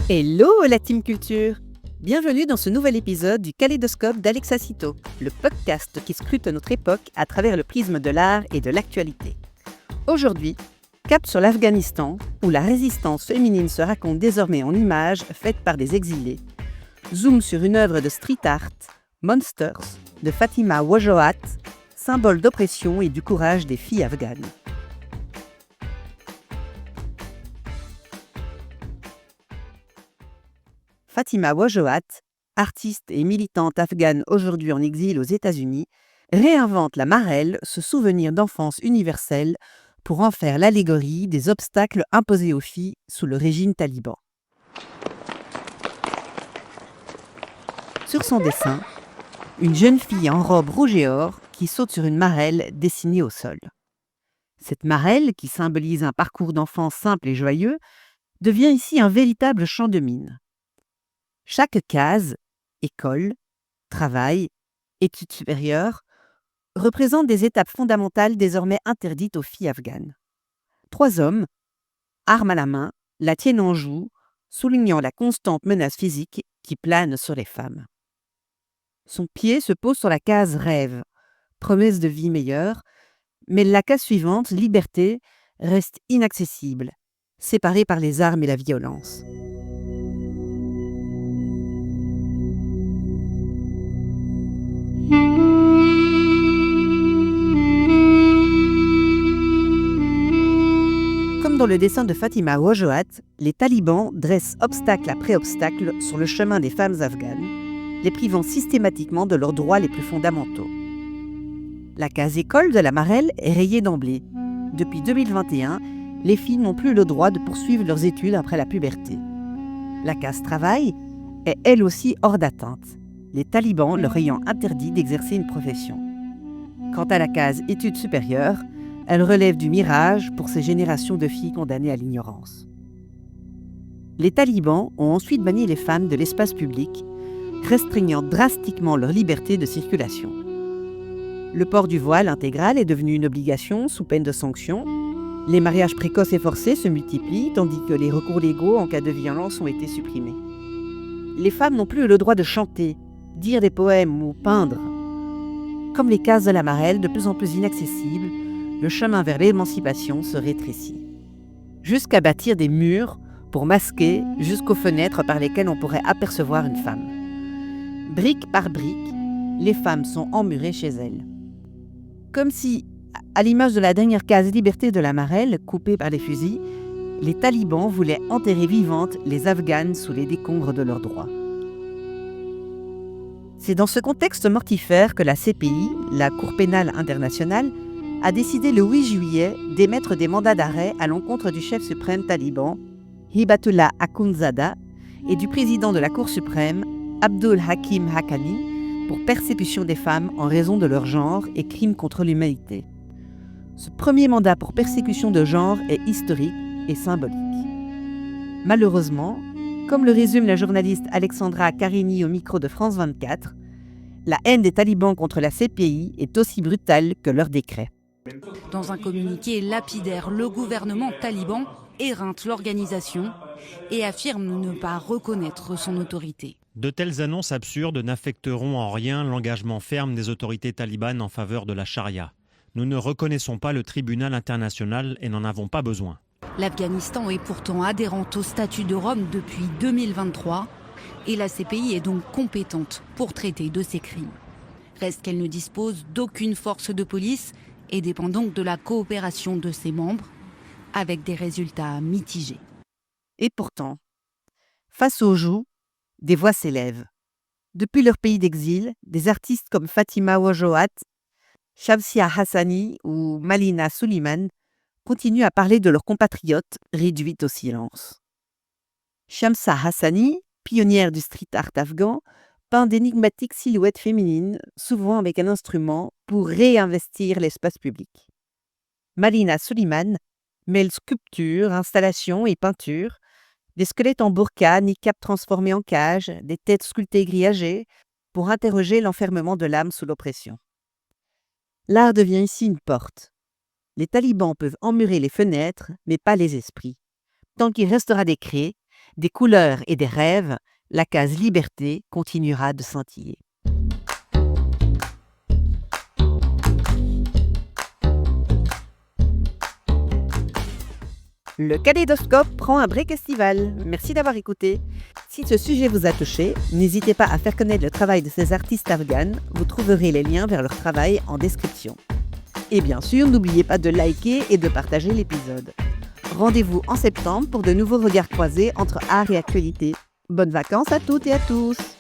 Hello la Team Culture! Bienvenue dans ce nouvel épisode du Kaléidoscope d'Alexa Cito, le podcast qui scrute notre époque à travers le prisme de l'art et de l'actualité. Aujourd'hui, cap sur l'Afghanistan, où la résistance féminine se raconte désormais en images faites par des exilés. Zoom sur une œuvre de street art, Monsters, de Fatima Wajohat, symbole d'oppression et du courage des filles afghanes. Fatima Wajohat, artiste et militante afghane aujourd'hui en exil aux États-Unis, réinvente la marelle, ce souvenir d'enfance universelle, pour en faire l'allégorie des obstacles imposés aux filles sous le régime taliban. Sur son dessin, une jeune fille en robe rouge et or qui saute sur une marelle dessinée au sol. Cette marelle, qui symbolise un parcours d'enfance simple et joyeux, devient ici un véritable champ de mines. Chaque case, école, travail, études supérieures, représente des étapes fondamentales désormais interdites aux filles afghanes. 3 hommes, armes à la main, la tiennent en joue, soulignant la constante menace physique qui plane sur les femmes. Son pied se pose sur la case rêve, promesse de vie meilleure, mais la case suivante, liberté, reste inaccessible, séparée par les armes et la violence. Comme dans le dessin de Fatima Wajohat, les talibans dressent obstacle après obstacle sur le chemin des femmes afghanes, les privant systématiquement de leurs droits les plus fondamentaux. La case école de la marelle est rayée d'emblée. Depuis 2021, les filles n'ont plus le droit de poursuivre leurs études après la puberté. La case travail est elle aussi hors d'atteinte, les talibans leur ayant interdit d'exercer une profession. Quant à la case études supérieures, elle relève du mirage pour ces générations de filles condamnées à l'ignorance. Les talibans ont ensuite banni les femmes de l'espace public, restreignant drastiquement leur liberté de circulation. Le port du voile intégral est devenu une obligation sous peine de sanctions. Les mariages précoces et forcés se multiplient, tandis que les recours légaux en cas de violence ont été supprimés. Les femmes n'ont plus le droit de chanter, dire des poèmes ou peindre. Comme les cases de la marelle, de plus en plus inaccessibles, le chemin vers l'émancipation se rétrécit. Jusqu'à bâtir des murs pour masquer jusqu'aux fenêtres par lesquelles on pourrait apercevoir une femme. Brique par brique, les femmes sont emmurées chez elles. Comme si, à l'image de la dernière case liberté de la marelle, coupée par les fusils, les talibans voulaient enterrer vivantes les Afghanes sous les décombres de leurs droits. C'est dans ce contexte mortifère que la CPI, la Cour pénale internationale, a décidé le 8 juillet d'émettre des mandats d'arrêt à l'encontre du chef suprême taliban, Hibatullah Akhundzada, et du président de la Cour suprême, Abdul Hakim Haqqani, pour persécution des femmes en raison de leur genre et crimes contre l'humanité. Ce premier mandat pour persécution de genre est historique et symbolique. Malheureusement, comme le résume la journaliste Alexandra Carini au micro de France 24, la haine des talibans contre la CPI est aussi brutale que leur décret. Dans un communiqué lapidaire, le gouvernement taliban éreinte l'organisation et affirme ne pas reconnaître son autorité. De telles annonces absurdes n'affecteront en rien l'engagement ferme des autorités talibanes en faveur de la charia. Nous ne reconnaissons pas le tribunal international et n'en avons pas besoin. L'Afghanistan est pourtant adhérente au statut de Rome depuis 2023 et la CPI est donc compétente pour traiter de ces crimes. Reste qu'elle ne dispose d'aucune force de police et dépend donc de la coopération de ses membres, avec des résultats mitigés. Et pourtant, face au joug, des voix s'élèvent. Depuis leur pays d'exil, des artistes comme Fatima Wajohat, Shamsia Hassani ou Malina Suliman continuent à parler de leurs compatriotes réduites au silence. Shamsa Hassani, pionnière du street art afghan, peint d'énigmatiques silhouettes féminines, souvent avec un instrument, pour réinvestir l'espace public. Malina Suliman mêle sculpture, installation et peinture, des squelettes en burqa, niqab transformés en cage, des têtes sculptées grillagées, pour interroger l'enfermement de l'âme sous l'oppression. L'art devient ici une porte. Les talibans peuvent emmurer les fenêtres, mais pas les esprits. Tant qu'il restera des craies, Des couleurs et des rêves, la case liberté continuera de scintiller. Le Kaléidoscope prend un break estival. Merci d'avoir écouté. Si ce sujet vous a touché, n'hésitez pas à faire connaître le travail de ces artistes afghanes. Vous trouverez les liens vers leur travail en description. Et bien sûr, n'oubliez pas de liker et de partager l'épisode. Rendez-vous en septembre pour de nouveaux regards croisés entre art et actualité. Bonnes vacances à toutes et à tous!